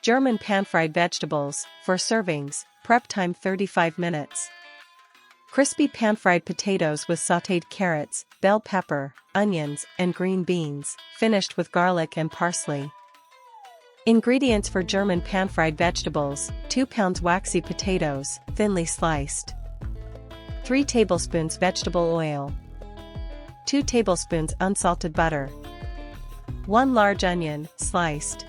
German pan-fried vegetables, 4 servings, prep time 35 minutes. Crispy pan-fried potatoes with sautéed carrots, bell pepper, onions, and green beans, finished with garlic and parsley. Ingredients for German pan-fried vegetables: 2 pounds waxy potatoes, thinly sliced. 3 tablespoons vegetable oil. 2 tablespoons unsalted butter. 1 large onion, sliced.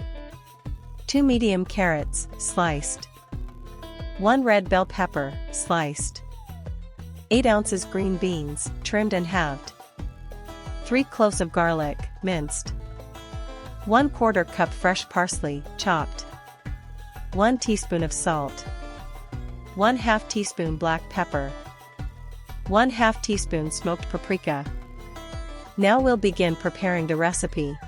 2 medium carrots, sliced. 1 red bell pepper, sliced. 8 ounces green beans, trimmed and halved. 3 cloves of garlic, minced. 1/4 cup fresh parsley, chopped. 1 teaspoon of salt. 1/2 teaspoon black pepper. 1/2 teaspoon smoked paprika. Now we'll begin preparing the recipe.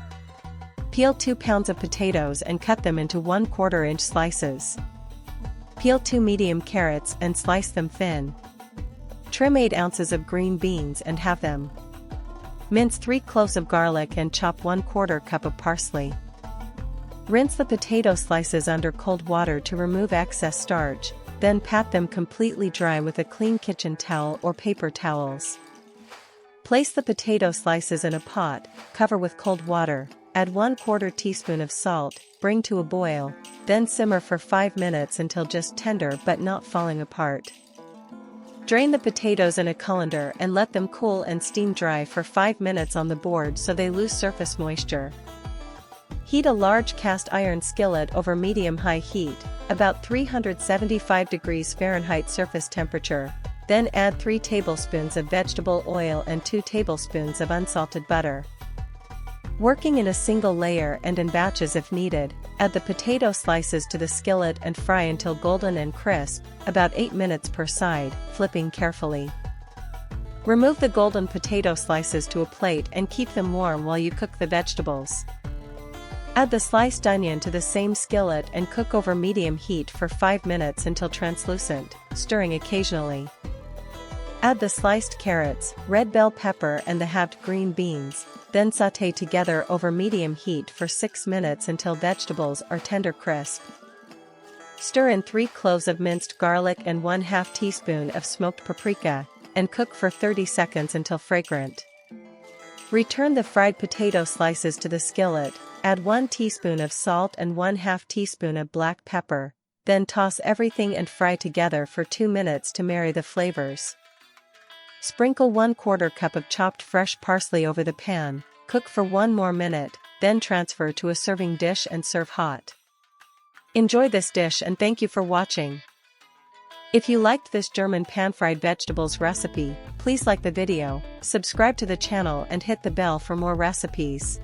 Peel 2 pounds of potatoes and cut them into 1/4 inch slices. Peel 2 medium carrots and slice them thin. Trim 8 ounces of green beans and halve them. Mince 3 cloves of garlic and chop 1/4 cup of parsley. Rinse the potato slices under cold water to remove excess starch, then pat them completely dry with a clean kitchen towel or paper towels. Place the potato slices in a pot, cover with cold water, add 1/4 teaspoon of salt, bring to a boil, then simmer for 5 minutes until just tender but not falling apart. Drain the potatoes in a colander and let them cool and steam dry for 5 minutes on the board so they lose surface moisture. Heat a large cast iron skillet over medium-high heat, about 375 degrees Fahrenheit surface temperature, then add 3 tablespoons of vegetable oil and 2 tablespoons of unsalted butter. Working in a single layer and in batches if needed, add the potato slices to the skillet and fry until golden and crisp, about 8 minutes per side, flipping carefully. Remove the golden potato slices to a plate and keep them warm while you cook the vegetables. Add the sliced onion to the same skillet and cook over medium heat for 5 minutes until translucent, stirring occasionally. Add the sliced carrots, red bell pepper and the halved green beans, then sauté together over medium heat for 6 minutes until vegetables are tender crisp. Stir in 3 cloves of minced garlic and 1/2 teaspoon of smoked paprika, and cook for 30 seconds until fragrant. Return the fried potato slices to the skillet, add 1 teaspoon of salt and 1/2 teaspoon of black pepper, then toss everything and fry together for 2 minutes to marry the flavors. Sprinkle 1/4 cup of chopped fresh parsley over the pan, cook for 1 more minute, then transfer to a serving dish and serve hot. Enjoy this dish and thank you for watching. If you liked this German pan-fried vegetables recipe, please like the video, subscribe to the channel and hit the bell for more recipes.